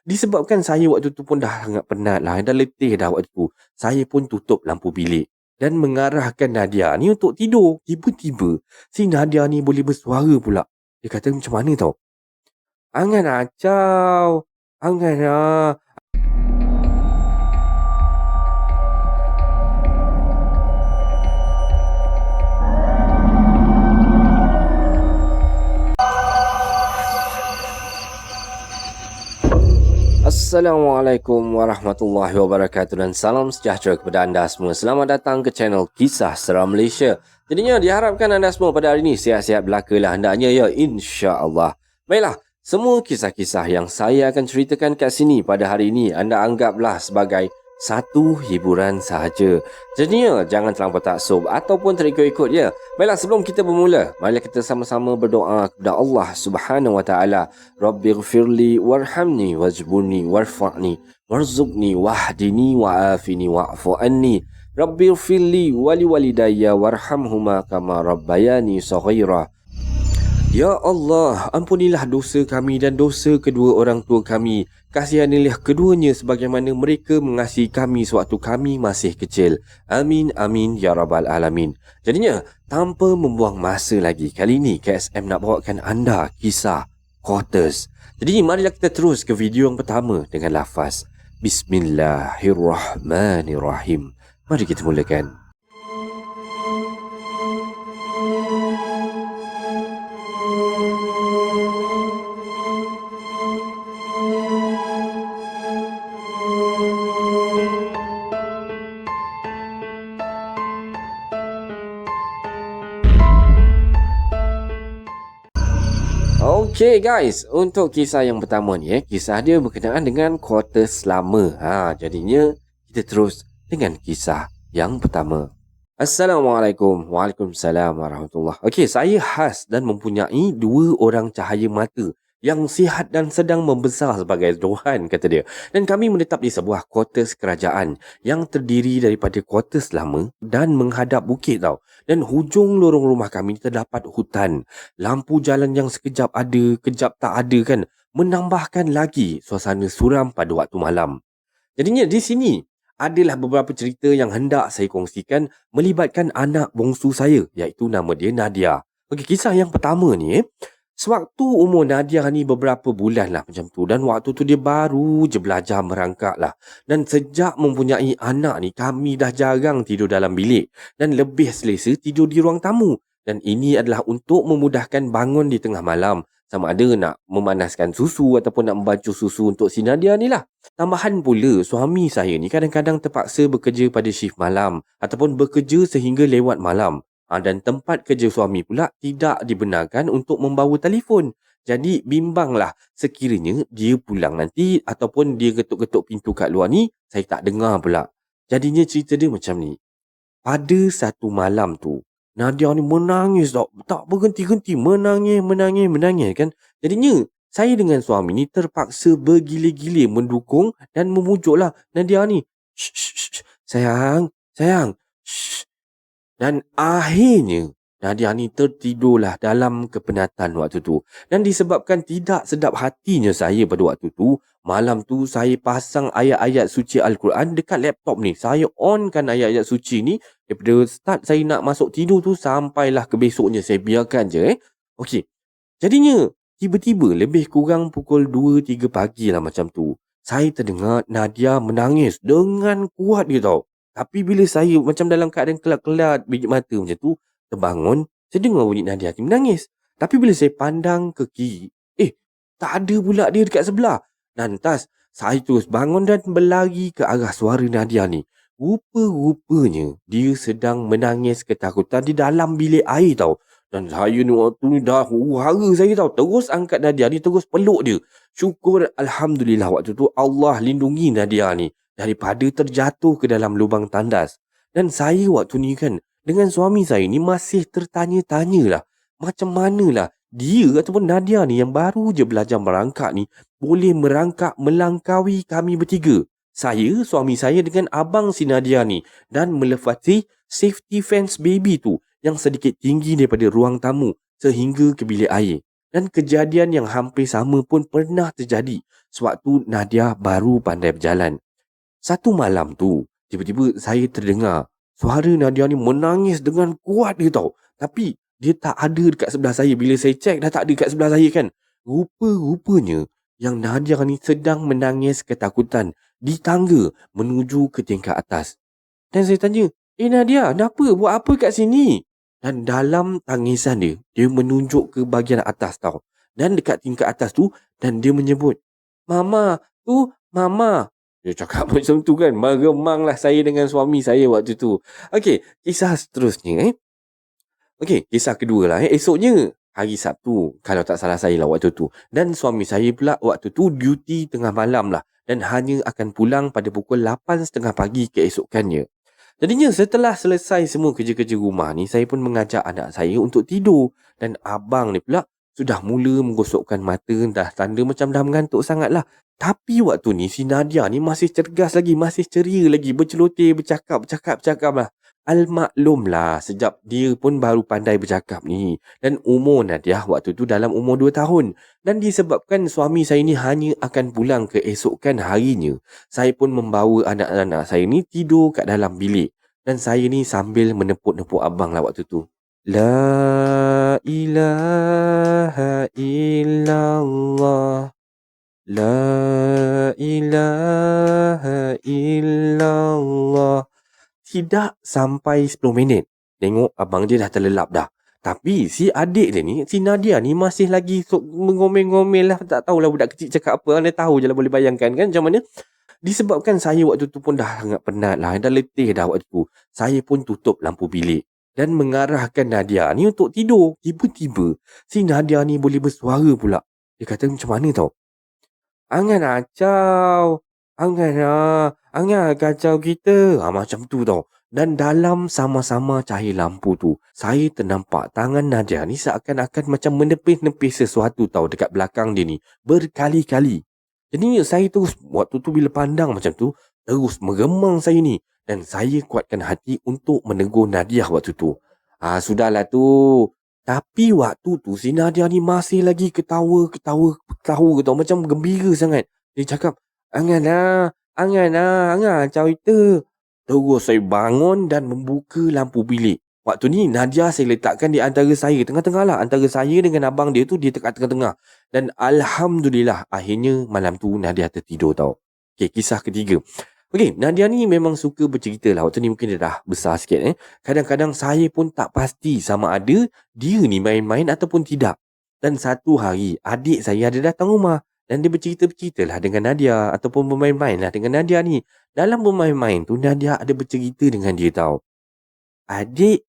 Disebabkan saya waktu tu pun dah sangat penat lah, dah letih dah waktu tu. Saya pun tutup lampu bilik dan mengarahkan Nadia ni untuk tidur. Tiba-tiba si Nadia ni boleh bersuara pula. Dia kata macam mana tau? Angan acau. Angan ah. Assalamualaikum warahmatullahi wabarakatuh dan salam sejahtera kepada anda semua. Selamat datang ke channel Kisah Seram Malaysia. Jadinya diharapkan anda semua pada hari ini sihat-sihat belaka lah hendaknya ya, insya-Allah. Baiklah, semua kisah-kisah yang saya akan ceritakan kat sini pada hari ini anda anggaplah sebagai satu hiburan sahaja. Jadinya jangan terlampau taksub ataupun terikut-ikut ya. Baiklah, sebelum kita bermula, mari kita sama-sama berdoa kepada Allah Subhanahu Wa Taala. Rabbighfirli warhamni wajburni warfa'ni warzuqni wahdini wa'afini wa'fu anni. Rabbighfirli wali walidayya warhamhuma kama rabbayani saghira. Ya Allah, ampunilah dosa kami dan dosa kedua orang tua kami. Kasihanilah keduanya sebagaimana mereka mengasihi kami sewaktu kami masih kecil. Amin, amin, ya Rabbal Alamin. Jadinya, tanpa membuang masa lagi, kali ini KSM nak bawakan anda kisah Quarters. Jadi, marilah kita terus ke video yang pertama dengan lafaz Bismillahirrahmanirrahim. Mari kita mulakan. Okay guys, untuk kisah yang pertama ni kisah dia berkenaan dengan quarters lama. Jadinya kita terus dengan kisah yang pertama. Assalamualaikum. Waalaikumsalam warahmatullahi. Okey, saya khas dan mempunyai dua orang cahaya mata yang sihat dan sedang membesar sebagai Tuhan, kata dia. Dan kami menetap di sebuah quarters kerajaan yang terdiri daripada quarters lama dan menghadap bukit tau. Dan hujung lorong rumah kami terdapat hutan. Lampu jalan yang sekejap ada, kejap tak ada kan. Menambahkan lagi suasana suram pada waktu malam. Jadinya di sini adalah beberapa cerita yang hendak saya kongsikan melibatkan anak bongsu saya, iaitu nama dia Nadia. Okey, kisah yang pertama ni sewaktu umur Nadia ni beberapa bulan lah macam tu. Dan waktu tu dia baru je belajar merangkak lah. Dan sejak mempunyai anak ni, kami dah jarang tidur dalam bilik. Dan lebih selesa tidur di ruang tamu. Dan ini adalah untuk memudahkan bangun di tengah malam. Sama ada nak memanaskan susu ataupun nak membasuh susu untuk si Nadia ni lah. Tambahan pula, suami saya ni kadang-kadang terpaksa bekerja pada shift malam. Ataupun bekerja sehingga lewat malam. Dan tempat kerja suami pula tidak dibenarkan untuk membawa telefon. Jadi bimbanglah sekiranya dia pulang nanti ataupun dia ketuk-ketuk pintu kat luar ni, saya tak dengar pula. Jadinya cerita dia macam ni. Pada satu malam tu, Nadia ni menangis tau. Tak berhenti-henti, menangis kan. Jadinya saya dengan suami ni terpaksa bergila-gila mendukung dan memujuklah Nadia ni. Shh, sayang. Shh. Dan akhirnya Nadia ni tertidurlah dalam kepenatan waktu tu. Dan disebabkan tidak sedap hatinya saya pada waktu tu, malam tu saya pasang ayat-ayat suci Al-Quran dekat laptop ni. Saya onkan ayat-ayat suci ni daripada start saya nak masuk tidur tu sampailah ke besoknya, saya biarkan je. Okey. Jadinya tiba-tiba lebih kurang pukul 2-3 pagi lah macam tu, saya terdengar Nadia menangis dengan kuat dia tau. Tapi bila saya macam dalam keadaan kelap-kelap biji mata macam tu, terbangun, saya dengar bunyi Nadia ni menangis. Tapi bila saya pandang ke kiri, tak ada pula dia dekat sebelah. Lantas, saya terus bangun dan berlari ke arah suara Nadia ni. Rupa-rupanya, dia sedang menangis ketakutan di dalam bilik air tau. Dan saya ni waktu ni dah huru-hara saya tau. Terus angkat Nadia ni, terus peluk dia. Syukur Alhamdulillah waktu tu Allah lindungi Nadia ni daripada terjatuh ke dalam lubang tandas. Dan saya waktu ni kan, dengan suami saya ni masih tertanya-tanya lah, macam manalah dia ataupun Nadia ni yang baru je belajar merangkak ni boleh merangkak melangkaui kami bertiga. Saya, suami saya dengan abang si Nadia ni, dan melewati safety fence baby tu yang sedikit tinggi daripada ruang tamu sehingga ke bilik air. Dan kejadian yang hampir sama pun pernah terjadi sewaktu Nadia baru pandai berjalan. Satu malam tu, tiba-tiba saya terdengar suara Nadia ni menangis dengan kuat dia tau. Tapi dia tak ada dekat sebelah saya. Bila saya cek dah tak ada dekat sebelah saya kan. Rupa-rupanya yang Nadia ni sedang menangis ketakutan di tangga menuju ke tingkat atas. Dan saya tanya, Nadia, kenapa? Buat apa kat sini? Dan dalam tangisan dia, dia menunjuk ke bahagian atas tau. Dan dekat tingkat atas tu, dan dia menyebut, Mama, tu Mama. Dia cakap macam tu kan. Meremanglah saya dengan suami saya waktu tu. Okey, kisah seterusnya. Okey, kisah kedua lah. Esoknya, hari Sabtu, kalau tak salah saya lah waktu tu. Dan suami saya pula waktu tu duty tengah malam lah. Dan hanya akan pulang pada pukul 8.30 pagi keesokannya. Jadinya setelah selesai semua kerja-kerja rumah ni, saya pun mengajak anak saya untuk tidur. Dan abang ni pula sudah mula menggosokkan mata, dah tanda macam dah mengantuk sangat lah. Tapi waktu ni si Nadia ni masih cergas lagi, masih ceria lagi, berceloteh, bercakap lah. Al-maklum lah, sejak dia pun baru pandai bercakap ni. Dan umur Nadia waktu tu dalam umur 2 tahun. Dan disebabkan suami saya ni hanya akan pulang keesokan harinya, saya pun membawa anak-anak saya ni tidur kat dalam bilik. Dan saya ni sambil menepuk-nepuk abang lah waktu tu. La ilaha illallah. La ilaha illallah. Tidak sampai 10 minit. Tengok abang dia dah terlelap dah. Tapi si adik dia ni, si Nadia ni masih lagi mengomel-ngomel lah. Tak tahulah budak kecil cakap apa. Anda tahu je lah, boleh bayangkan kan macam mana. Disebabkan saya waktu tu pun dah sangat penat lah. Dah letih dah waktu tu. Saya pun tutup lampu bilik. Dan mengarahkan Nadia ni untuk tidur. Tiba-tiba si Nadia ni boleh bersuara pula. Dia kata macam mana tau. Angan acau. Angan kacau kita. Macam tu tau. Dan dalam sama-sama cahaya lampu tu, saya ternampak tangan Nadia ni seakan-akan macam menepis-nepis sesuatu tau dekat belakang dia ni. Berkali-kali. Jadi saya terus, waktu tu bila pandang macam tu, terus meremang saya ni. Dan saya kuatkan hati untuk menegur Nadia waktu tu. Sudahlah tu. Tapi waktu tu si Nadia ni masih lagi ketawa tau. Macam gembira sangat. Dia cakap, Angan cerita. Terus saya bangun dan membuka lampu bilik. Waktu ni Nadia saya letakkan di antara saya, tengah-tengah lah. Antara saya dengan abang dia tu, dia dekat tengah-tengah. Dan Alhamdulillah, akhirnya malam tu Nadia tertidur tau. Okay, kisah ketiga. Okay, Nadia ni memang suka bercerita lah. Waktu ni mungkin dia dah besar sikit. Kadang-kadang saya pun tak pasti sama ada dia ni main-main ataupun tidak. Dan satu hari, adik saya ada datang rumah. Dan dia bercerita-bercerita lah dengan Nadia ataupun bermain-main lah dengan Nadia ni. Dalam bermain-main tu, Nadia ada bercerita dengan dia tau. Adik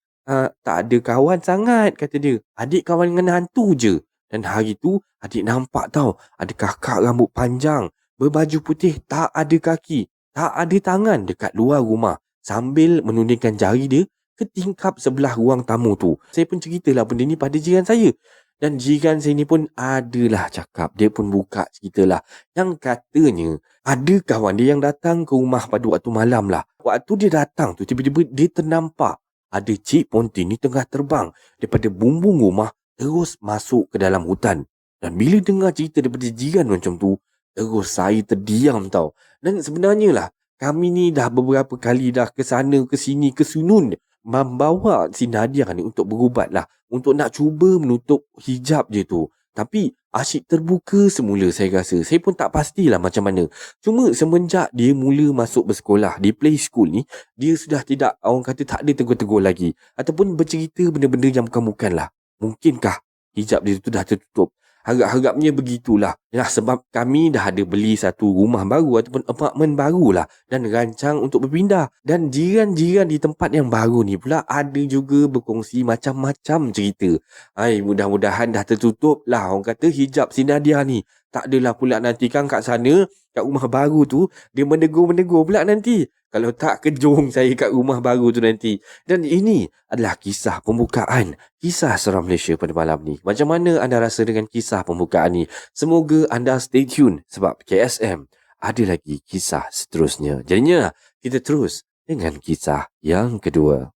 tak ada kawan sangat, kata dia. Adik kawan dengan hantu je. Dan hari tu, adik nampak tau. Ada kakak rambut panjang, berbaju putih, tak ada kaki, tak ada tangan dekat luar rumah. Sambil menundingkan jari dia ke tingkap sebelah ruang tamu tu. Saya pun ceritalah benda ni pada jiran saya. Dan jiran saya ni pun adalah cakap. Dia pun buka ceritalah. Yang katanya, ada kawan dia yang datang ke rumah pada waktu malam lah. Waktu dia datang tu, tiba-tiba dia ternampak ada Cik Ponti ni tengah terbang daripada bumbung rumah terus masuk ke dalam hutan. Dan bila dengar cerita daripada jiran macam tu, terus saya terdiam tau. Dan sebenarnya lah, kami ni dah beberapa kali dah ke sana, ke sini, ke sunun, membawa si Nadia ni untuk berubat lah. Untuk nak cuba menutup hijab je tu. Tapi asyik terbuka semula saya rasa. Saya pun tak pastilah macam mana. Cuma semenjak dia mula masuk bersekolah di play school ni, dia sudah tidak, orang kata tak ada tegur-tegur lagi. Ataupun bercerita benda-benda yang bukan-bukan lah. Mungkinkah hijab dia tu dah tertutup? Harap-harapnya begitulah. Nah, sebab kami dah ada beli satu rumah baru ataupun apartmen baru lah. Dan rancang untuk berpindah. Dan jiran-jiran di tempat yang baru ni pula ada juga berkongsi macam-macam cerita. Mudah-mudahan dah tertutup lah. Orang kata hijab si Nadia ni. Tak adalah pula nanti kan kat sana, kat rumah baru tu, dia menegur-menegur pula nanti. Kalau tak, kejung saya kat rumah baru tu nanti. Dan ini adalah kisah pembukaan Kisah Seram Malaysia pada malam ni. Macam mana anda rasa dengan kisah pembukaan ni? Semoga anda stay tune sebab KSM ada lagi kisah seterusnya. Jadinya kita terus dengan kisah yang kedua.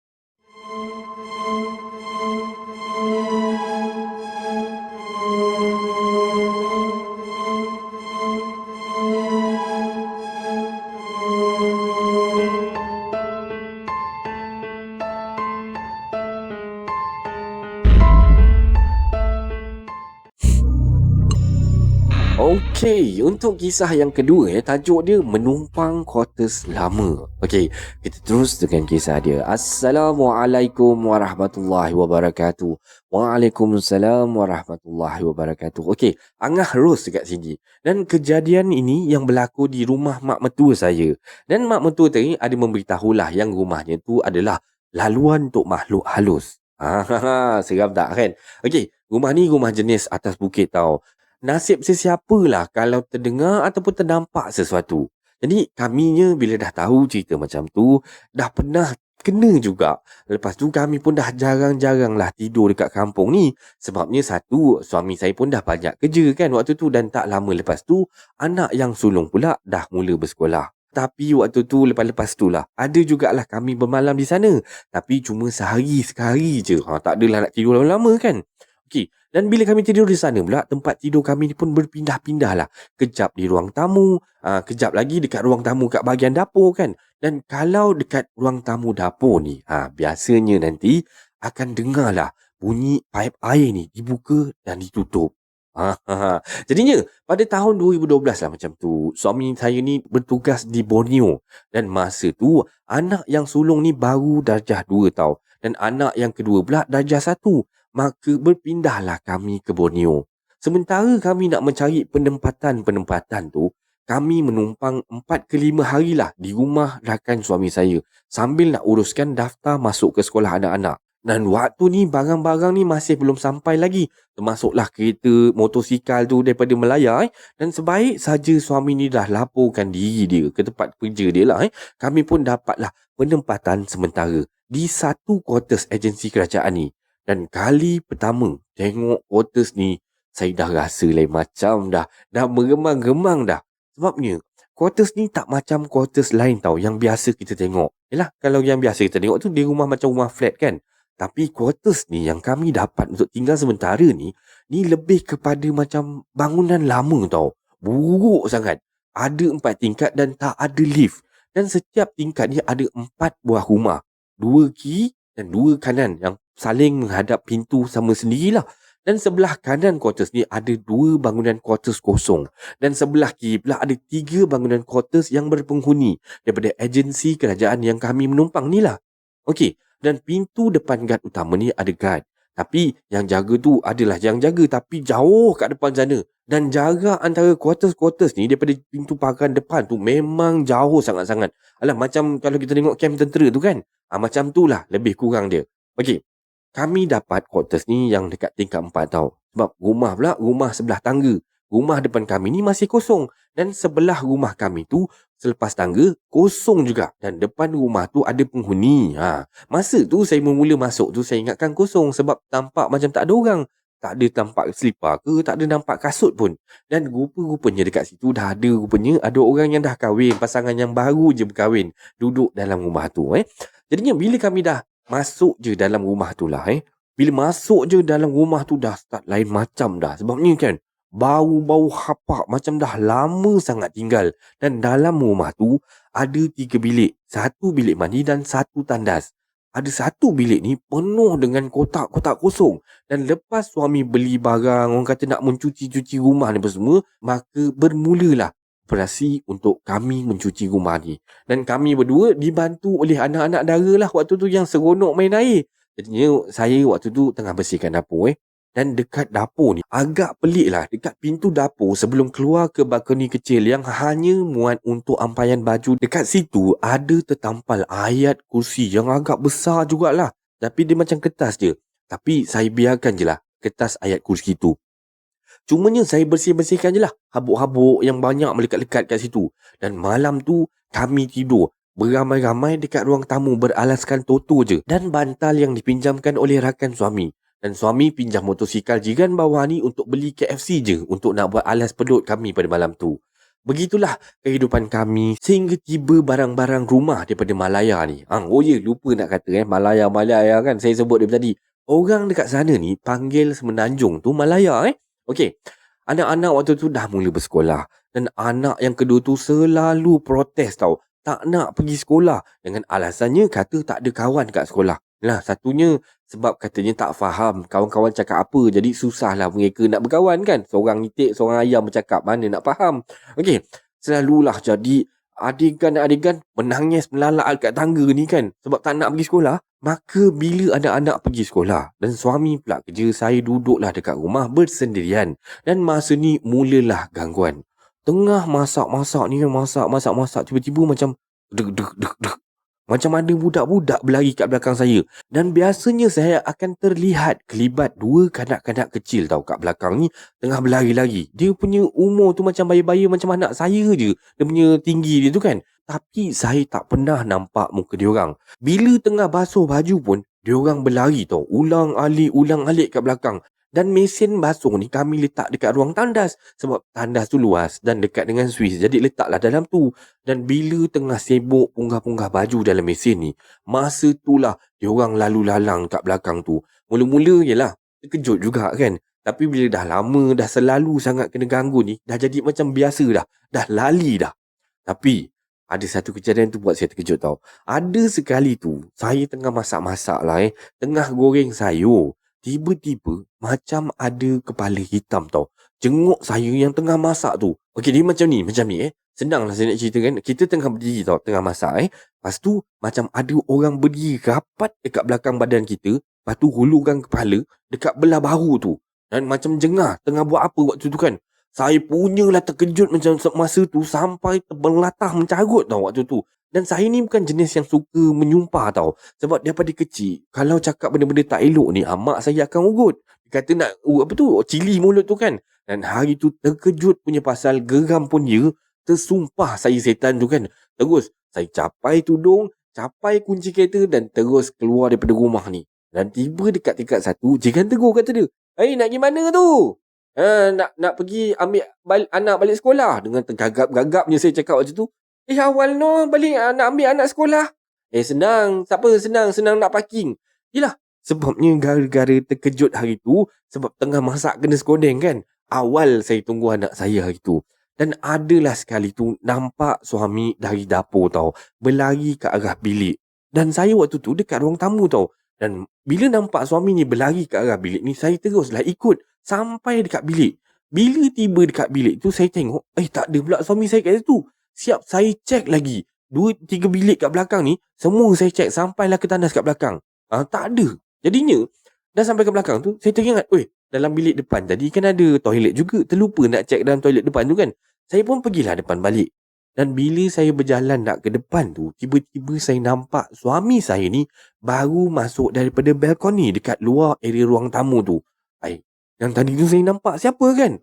Okey, untuk kisah yang kedua tajuk dia menumpang quarters lama. Okey, kita terus dengan kisah dia. Assalamualaikum warahmatullahi wabarakatuh. Waalaikumsalam warahmatullahi wabarakatuh. Okey, Angah Ros dekat sini. Dan kejadian ini yang berlaku di rumah mak mertua saya. Dan mak mertua tadi ada memberitahulah yang rumahnya tu adalah laluan untuk makhluk halus. Seram tak kan? Okey, rumah ni rumah jenis atas bukit tau. Nasib sesiapalah kalau terdengar ataupun terdampak sesuatu. Jadi kaminya bila dah tahu cerita macam tu, dah pernah kena juga. Lepas tu kami pun dah jarang-jarang lah tidur dekat kampung ni. Sebabnya satu, suami saya pun dah banyak kerja kan waktu tu, dan tak lama lepas tu, anak yang sulung pula dah mula bersekolah. Tapi waktu tu lepas-lepas tu lah, ada jugalah kami bermalam di sana. Tapi cuma sehari sekali je. Tak adalah nak tidur lama-lama kan. Okey, dan bila kami tidur di sana pula, tempat tidur kami ni pun berpindah-pindah lah. Kejap di ruang tamu, kejap lagi dekat ruang tamu kat bahagian dapur kan. Dan kalau dekat ruang tamu dapur ni, biasanya nanti akan dengar lah bunyi paip air ni dibuka dan ditutup. Jadinya pada tahun 2012 lah macam tu, suami saya ni bertugas di Borneo. Dan masa tu anak yang sulung ni baru darjah 2 tau. Dan anak yang kedua pula darjah 1. Maka berpindahlah kami ke Borneo. Sementara kami nak mencari penempatan-penempatan tu, kami menumpang 4 ke 5 hari lah di rumah rakan suami saya sambil nak uruskan daftar masuk ke sekolah anak-anak. Dan waktu ni barang-barang ni masih belum sampai lagi. Termasuklah kereta, motosikal tu daripada Melaya. Dan sebaik saja suami ni dah laporkan diri dia ke tempat kerja dia lah. Kami pun dapatlah penempatan sementara di satu quarters agensi kerajaan ni. Dan kali pertama tengok quarters ni, saya dah rasa lain macam dah. Dah meremang-remang dah. Sebabnya quarters ni tak macam quarters lain tau yang biasa kita tengok. Yalah, kalau yang biasa kita tengok tu di rumah macam rumah flat kan. Tapi quarters ni yang kami dapat untuk tinggal sementara ni lebih kepada macam bangunan lama tau. Buruk sangat. Ada 4 tingkat dan tak ada lift. Dan setiap tingkat ni ada 4 buah rumah. 2 kiri dan 2 kanan yang saling menghadap pintu sama sendirilah. Dan sebelah kanan quarters ni ada 2 bangunan quarters kosong. Dan sebelah kiri pula ada 3 bangunan quarters yang berpenghuni daripada agensi kerajaan yang kami menumpang ni lah. Okey, dan pintu depan guard utama ni ada guard. Tapi yang jaga tu adalah yang jaga tapi jauh kat depan sana. Dan jarak antara quarters-quarters ni daripada pintu pagar depan tu memang jauh sangat-sangat. Alah, macam kalau kita tengok kamp tentera tu kan. Macam tu lah lebih kurang dia. Okey, kami dapat quarters ni yang dekat tingkat 4 tau. Sebab rumah pula, rumah sebelah tangga. Rumah depan kami ni masih kosong. Dan sebelah rumah kami tu, selepas tangga, kosong juga. Dan depan rumah tu ada penghuni. Masa tu saya mula masuk tu, saya ingatkan kosong. Sebab tampak macam tak ada orang. Tak ada tampak selipar ke, tak ada nampak kasut pun. Dan rupa-rupanya dekat situ dah ada rupanya ada orang yang dah kahwin. Pasangan yang baru je berkahwin. Duduk dalam rumah tu. Jadinya bila kami dah masuk je dalam rumah tu lah. Bila masuk je dalam rumah tu dah start lain macam dah. Sebabnya kan, bau-bau hapak macam dah lama sangat tinggal. Dan dalam rumah tu ada 3 bilik. 1 bilik mandi dan 1 tandas. Ada 1 bilik ni penuh dengan kotak-kotak kosong. Dan lepas suami beli barang, orang kata nak mencuci-cuci rumah ni semua, maka bermulalah operasi untuk kami mencuci rumah ni. Dan kami berdua dibantu oleh anak-anak dara lah waktu tu yang seronok main air. Jadinya saya waktu tu tengah bersihkan dapur. Dan dekat dapur ni agak pelik lah. Dekat pintu dapur sebelum keluar ke balkoni kecil yang hanya muat untuk ampaian baju, dekat situ ada tertampal ayat kursi yang agak besar jugalah. Tapi dia macam kertas je. Tapi saya biarkan je lah kertas ayat kursi tu. Cumanya saya bersih-bersihkan je lah habuk-habuk yang banyak melekat-lekat kat situ. Dan malam tu kami tidur beramai-ramai dekat ruang tamu beralaskan toto je dan bantal yang dipinjamkan oleh rakan suami. Dan suami pinjam motosikal jiran bawah ni untuk beli KFC je untuk nak buat alas perut kami pada malam tu. Begitulah kehidupan kami sehingga tiba barang-barang rumah daripada Malaya ni. Oh ya, lupa nak kata Malaya kan saya sebut dia tadi. Orang dekat sana ni panggil Semenanjung tu Malaya. Okey. Anak-anak waktu tu dah mula bersekolah dan anak yang kedua tu selalu protes tau. Tak nak pergi sekolah dengan alasannya kata tak ada kawan kat sekolah. Lah, satunya sebab katanya tak faham kawan-kawan cakap apa. Jadi susahlah mereka nak berkawan kan. Seorang itik, seorang ayam bercakap, mana nak faham. Okey, selalulah jadi adegan-adegan menangis melalak kat tangga ni kan. Sebab tak nak pergi sekolah. Maka bila anak-anak pergi sekolah dan suami pula kerja, saya duduklah dekat rumah bersendirian. Dan masa ni mulalah gangguan. Tengah masak-masak ni kan, masak-masak tiba-tiba macam deg deg deg deg. Macam ada budak-budak berlari kat belakang saya. Dan biasanya saya akan terlihat kelibat dua kanak-kanak kecil tau kat belakang ni tengah berlari-lari. Dia punya umur tu macam bayi-bayi macam anak saya je. Dia punya tinggi dia tu kan. Tapi saya tak pernah nampak muka diorang. Bila tengah basuh baju pun, diorang berlari tau. Ulang-alik kat belakang. Dan mesin basuh ni kami letak dekat ruang tandas. Sebab tandas tu luas dan dekat dengan Swiss. Jadi letaklah dalam tu. Dan bila tengah sibuk punggah-punggah baju dalam mesin ni, masa itulah diorang lalu lalang kat belakang tu. Mula-mula yelah, terkejut juga kan. Tapi bila dah lama, dah selalu sangat kena ganggu ni, dah jadi macam biasa dah. Dah lali dah. Tapi ada satu kejadian tu buat saya terkejut tau. Ada sekali tu, saya tengah masak-masak lah tengah goreng sayur. Tiba-tiba macam ada kepala hitam tau. Jenguk saya yang tengah masak tu. Okey, dia macam ni. Senang lah saya nak cerita kan. Kita tengah berdiri tau, tengah masak Lepas tu macam ada orang berdiri rapat dekat belakang badan kita. Lepas tu hulurkan kepala dekat belah bahu tu. Dan macam jengah tengah buat apa waktu tu kan. Saya punyalah terkejut macam masa tu sampai terbelatah mencarut tau waktu tu. Dan saya ni bukan jenis yang suka menyumpah tau. Sebab daripada kecil, kalau cakap benda-benda tak elok ni, mak saya akan ugut. Dia kata nak, cili mulut tu kan. Dan hari tu terkejut punya pasal geram pun dia. Tersumpah saya setan tu kan. Terus, saya capai tudung, capai kunci kereta dan terus keluar daripada rumah ni. Dan tiba dekat tingkat 1, jiran tegur kata dia. Nak pergi mana tu? Nak pergi ambil anak balik sekolah. Dengan tergagap-gagapnya saya cakap waktu tu. Awal no balik nak ambil anak sekolah. Senang. Siapa senang? Senang nak parking. Yelah. Sebabnya gara-gara terkejut hari tu. Sebab tengah masak kena sekodeng kan. Awal saya tunggu anak saya hari tu. Dan adalah sekali tu nampak suami dari dapur tau. Berlari ke arah bilik. Dan saya waktu tu dekat ruang tamu tau. Dan bila nampak suami ni berlari ke arah bilik ni, saya teruslah ikut sampai dekat bilik. Bila tiba dekat bilik tu, saya tengok, tak ada pula suami saya kat situ. Siap saya cek lagi. 2-3 bilik kat belakang ni, semua saya cek sampailah ke tandas kat belakang. Tak ada. Jadinya, dah sampai ke belakang tu, saya teringat, dalam bilik depan tadi kan ada toilet juga. Terlupa nak cek dalam toilet depan tu kan. Saya pun pergilah depan balik. Dan bila saya berjalan nak ke depan tu, tiba-tiba saya nampak suami saya ni baru masuk daripada balkoni dekat luar area ruang tamu tu. Yang tadi tu saya nampak siapa kan?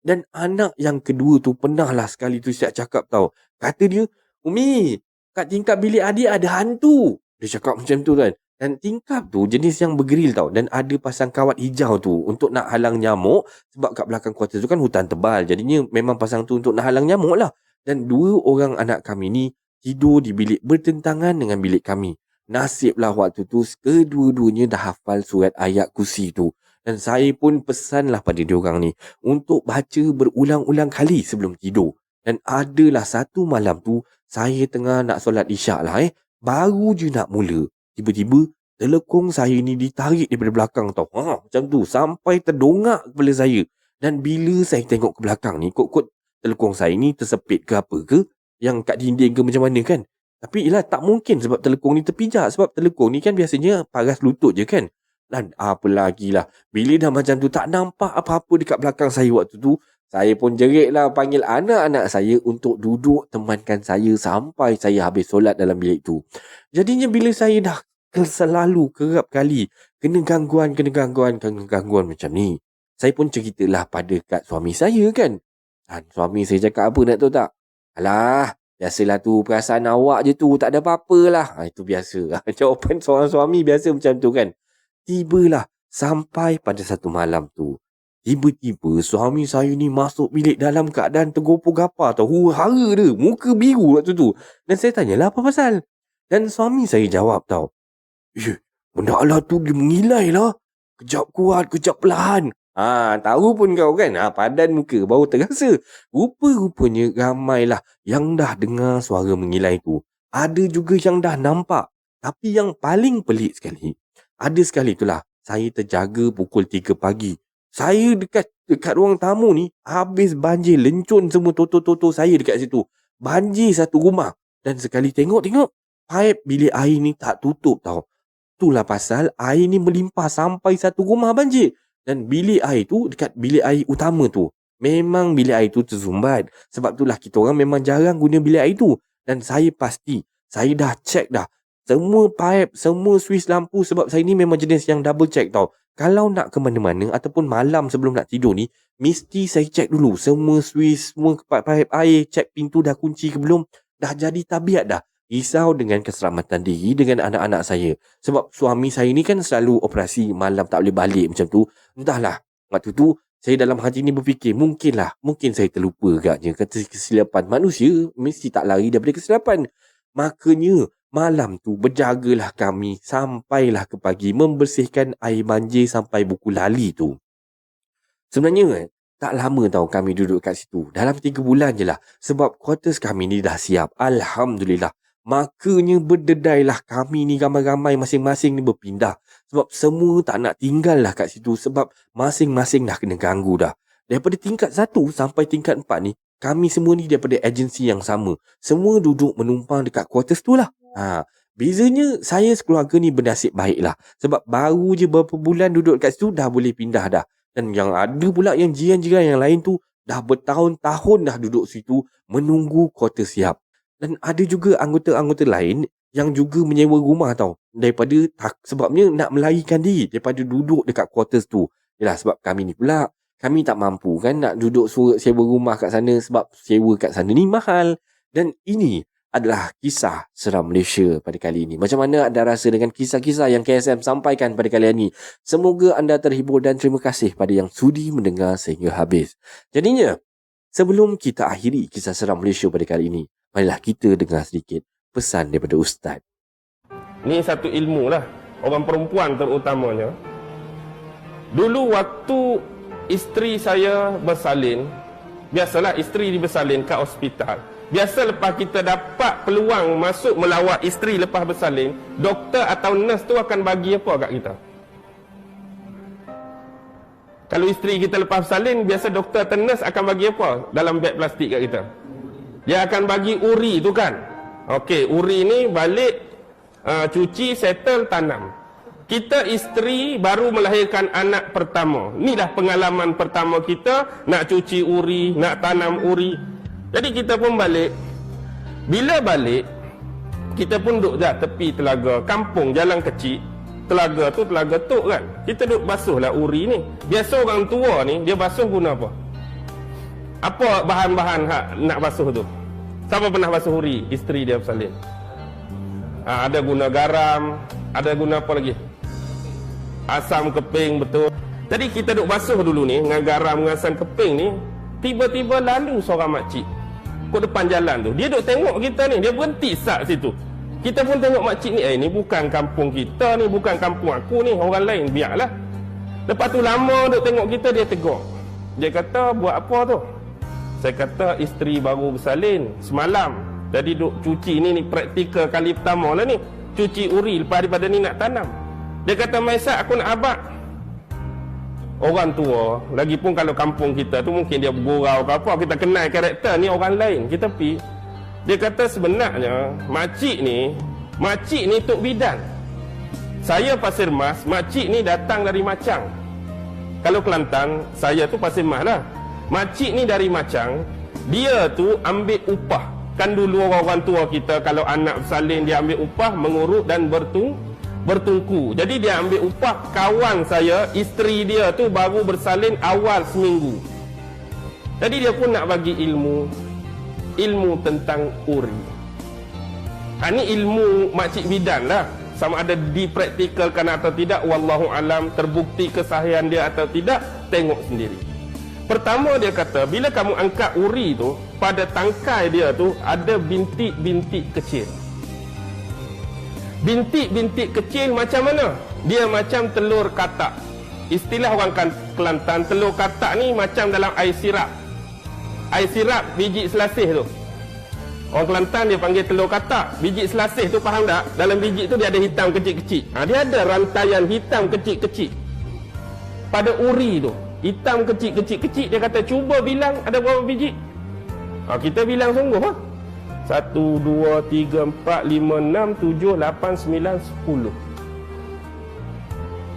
Dan anak yang kedua tu pernah lah sekali tu siap cakap tau. Kata dia, Umi, kat tingkap bilik adik ada hantu. Dia cakap macam tu kan. Dan tingkap tu jenis yang bergeril tau. Dan ada pasang kawat hijau tu untuk nak halang nyamuk. Sebab kat belakang kuartus tu kan hutan tebal. Jadinya memang pasang tu untuk nak halang nyamuk lah. Dan 2 orang anak kami ni tidur di bilik bertentangan dengan bilik kami. Nasiblah waktu tu kedua-duanya dah hafal surat ayat kursi tu. Dan saya pun pesanlah pada diorang ni untuk baca berulang-ulang kali sebelum tidur. Dan adalah satu malam tu, saya tengah nak solat isyak lah baru je nak mula. Tiba-tiba, telekong saya ni ditarik daripada belakang tau. Macam tu, sampai terdongak kepala saya. Dan bila saya tengok ke belakang ni, kot-kot telekong saya ni tersepit ke apa ke, yang kat dinding ke macam mana kan. Tapi yelah, tak mungkin sebab telekong ni terpijak. Sebab telekong ni kan biasanya paras lutut je kan. Dan apa lagi lah, bila dah macam tu tak nampak apa-apa dekat belakang saya waktu tu, saya pun jerit lah panggil anak-anak saya untuk duduk temankan saya sampai saya habis solat dalam bilik tu. Jadinya bila saya dah selalu kerap kali kena gangguan macam ni, saya pun ceritalah pada kat suami saya kan. Dan suami saya cakap apa nak tahu tak? Alah, biasalah tu, perasaan awak je tu, tak ada apa-apa lah. Itu biasa. Jawapan seorang suami biasa macam tu kan. Tibalah sampai pada satu malam tu. Tiba-tiba suami saya ni masuk bilik dalam keadaan tergopoh-gapar tau. Hara dia, muka biru waktu tu. Dan saya tanyalah apa pasal. Dan suami saya jawab tau. Benda Allah tu dia mengilai lah. Kejap kuat, kejap perlahan. Tahu pun kau kan. Padan muka baru terasa. Rupa-rupanya ramailah yang dah dengar suara mengilai tu. Ada juga yang dah nampak. Tapi yang paling pelik sekali, ada sekali itulah, saya terjaga pukul 3 pagi. Saya dekat ruang tamu ni, habis banjir, lencun semua toto-toto saya dekat situ. Banjir satu rumah. Dan sekali tengok, paip bilik air ni tak tutup tau. Itulah pasal air ni melimpah sampai satu rumah banjir. Dan bilik air tu, dekat bilik air utama tu, memang bilik air tu tersumbat. Sebab itulah kita orang memang jarang guna bilik air tu. Dan saya pasti, saya dah check dah semua paip, semua suis lampu, sebab saya ni memang jenis yang double check tau. Kalau nak ke mana-mana ataupun malam sebelum nak tidur ni, mesti saya check dulu semua suis, semua paip air, check pintu dah kunci ke belum. Dah jadi tabiat dah. Risau dengan keselamatan diri dengan anak-anak saya. Sebab suami saya ni kan selalu operasi malam, tak boleh balik macam tu. Entahlah, waktu tu saya dalam hati ni berfikir, mungkin saya terlupa agaknya. Kata kesilapan manusia mesti tak lari daripada kesilapan. Makanya malam tu berjagalah kami sampailah ke pagi, membersihkan air banjir sampai buku lali tu. Sebenarnya tak lama tau kami duduk kat situ. Dalam 3 bulan je lah. Sebab quarters kami ni dah siap. Alhamdulillah. Makanya berdedailah kami ni ramai-ramai, masing-masing ni berpindah. Sebab semua tak nak tinggal lah kat situ. Sebab masing-masing dah kena ganggu dah. Daripada tingkat 1 sampai tingkat 4 ni, kami semua ni daripada agensi yang sama. Semua duduk menumpang dekat quarters tu lah. Bezanya saya sekeluarga ni bernasib baik lah. Sebab baru je beberapa bulan duduk kat situ dah boleh pindah dah. Dan yang ada pula yang jiran-jiran yang lain tu dah bertahun-tahun dah duduk situ menunggu quarter siap. Dan ada juga anggota-anggota lain yang juga menyewa rumah tau. Sebabnya nak melarikan diri daripada duduk dekat quarters tu. Yalah, sebab kami ni pula, kami tak mampu kan nak duduk sewa rumah kat sana, sebab sewa kat sana ni mahal. Dan ini adalah kisah seram Malaysia pada kali ini. Macam mana anda rasa dengan kisah-kisah yang KSM sampaikan pada kali ini? Semoga anda terhibur dan terima kasih pada yang sudi mendengar sehingga habis. Jadinya, sebelum kita akhiri kisah seram Malaysia pada kali ini, marilah kita dengar sedikit pesan daripada Ustaz. Ni satu ilmu lah, orang perempuan terutamanya. Dulu waktu isteri saya bersalin, biasalah isteri bersalin kat hospital. Biasa lepas kita dapat peluang masuk melawat isteri lepas bersalin, doktor atau nurse tu akan bagi apa kat kita? Kalau isteri kita lepas bersalin, biasa doktor atau nurse akan bagi apa dalam beg plastik kat kita? Dia akan bagi uri tu kan. Okey, uri ni balik cuci, settle, tanam. Kita isteri baru melahirkan anak pertama. Inilah pengalaman pertama kita, nak cuci uri, nak tanam uri. Jadi kita pun balik. Bila balik, kita pun duduk dah tepi telaga, kampung jalan kecil. Telaga tu telaga tok kan. Kita duduk basuhlah uri ni. Biasa orang tua ni, dia basuh guna apa? Apa bahan-bahan nak basuh tu? Siapa pernah basuh uri? Isteri dia bersalin. Ada guna garam, ada guna apa lagi? Asam keping, betul. Jadi kita duduk basuh dulu ni dengan garam, dengan asam keping ni. Tiba-tiba lalu seorang makcik kat depan jalan tu. Dia duk tengok kita ni, dia berhenti sat situ. Kita pun tengok makcik ni, ni bukan kampung kita ni, bukan kampung aku ni, orang lain, biarlah. Lepas tu lama duk tengok kita, dia tegur. Dia kata, buat apa tu? Saya kata, isteri baru bersalin semalam. Jadi duk cuci ni praktikal kali pertama lah ni. Cuci uri lepas daripada ni nak tanam. Dia kata, Maisat, aku nak abad. Orang tua, lagipun kalau kampung kita tu mungkin dia bergurau ke apa, kita kenal karakter ni orang lain, kita pergi. Dia kata sebenarnya makcik ni Tok Bidan. Saya Pasir Mas, makcik ni datang dari Macang. Kalau Kelantan, saya tu Pasir Mas lah. Makcik ni dari Macang, dia tu ambil upah. Kan dulu orang tua kita kalau anak bersalin dia ambil upah, mengurut dan bertungku. Jadi dia ambil upah. Kawan saya, isteri dia tu baru bersalin awal seminggu. Jadi dia pun nak bagi ilmu tentang uri. Ini ilmu makcik bidan lah. Sama ada dipraktikalkan atau tidak, wallahu alam, terbukti kesahihan dia atau tidak, tengok sendiri. Pertama dia kata, bila kamu angkat uri tu, pada tangkai dia tu ada bintik-bintik kecil. Bintik-bintik kecil macam mana? Dia macam telur katak. Istilah orang Kelantan, telur katak ni macam dalam air sirap. Air sirap biji selasih tu. Orang Kelantan dia panggil telur katak. Biji selasih tu faham tak? Dalam biji tu dia ada hitam kecil-kecil. Dia ada rantaian hitam kecil-kecil. Pada uri tu, hitam kecil-kecil. Dia kata cuba bilang ada berapa biji. Kita bilang sungguh 1, 2, 3, 4, 5, 6, 7, 8, 9, 10.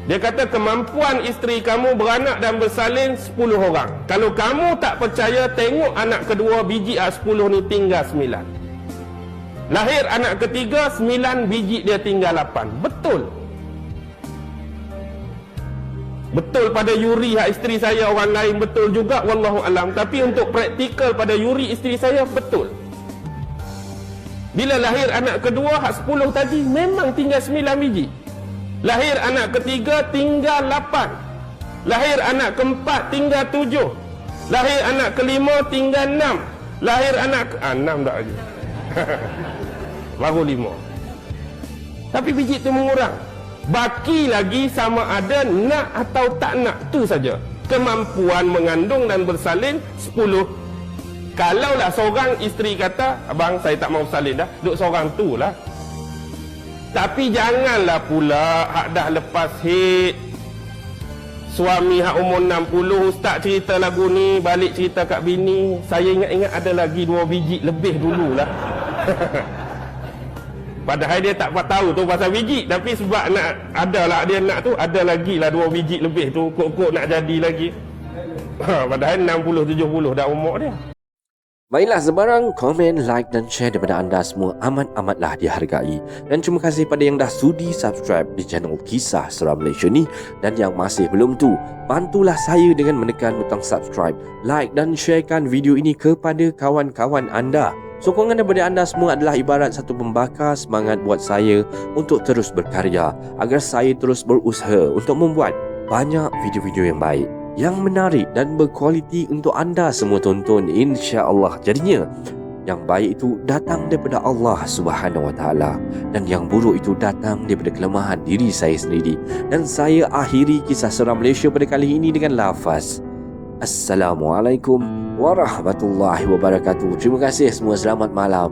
Dia kata kemampuan isteri kamu beranak dan bersalin 10 orang. Kalau kamu tak percaya, tengok anak kedua biji 10 ni tinggal 9. Lahir anak ketiga 9 biji dia tinggal 8. Betul. Betul pada Yuri isteri saya, orang lain betul juga wallahu alam. Tapi untuk praktikal pada Yuri isteri saya betul. Bila lahir anak kedua 10 tadi memang tinggal 9 biji. Lahir anak ketiga tinggal 8. Lahir anak keempat tinggal 7. Lahir anak kelima tinggal 6. Lahir anak 6 tak lagi. Baru 5. Tapi biji tu mengurang. Baki lagi sama ada nak atau tak nak, tu saja. Kemampuan mengandung dan bersalin 10. Kalaulah seorang isteri kata, abang saya tak mau bersalin dah, duduk seorang tu lah. Tapi janganlah pula hak dah lepas haid, suami hak umur 60, ustaz cerita lagu ni, balik cerita kat bini, saya ingat-ingat ada lagi 2 biji lebih dululah. Padahal dia tak tahu tu pasal biji, tapi sebab nak adalah dia nak tu, ada lagi lah 2 biji lebih tu, kok-kok nak jadi lagi. Padahal 60-70 dah umur dia. Baiklah, sebarang komen, like dan share daripada anda semua amat-amatlah dihargai. Dan terima kasih pada yang dah sudi subscribe di channel Kisah Seram Malaysia ni. Dan yang masih belum tu, bantulah saya dengan menekan butang subscribe, like dan sharekan video ini kepada kawan-kawan anda. Sokongan daripada anda semua adalah ibarat satu pembakar semangat buat saya untuk terus berkarya, agar saya terus berusaha untuk membuat banyak video-video yang baik, yang menarik dan berkualiti untuk anda semua tonton, insya-Allah. Jadinya yang baik itu datang daripada Allah Subhanahu Wa Taala dan yang buruk itu datang daripada kelemahan diri saya sendiri. Dan saya akhiri Kisah Seram Malaysia pada kali ini dengan lafaz Assalamualaikum warahmatullahi wabarakatuh. Terima kasih semua, selamat malam.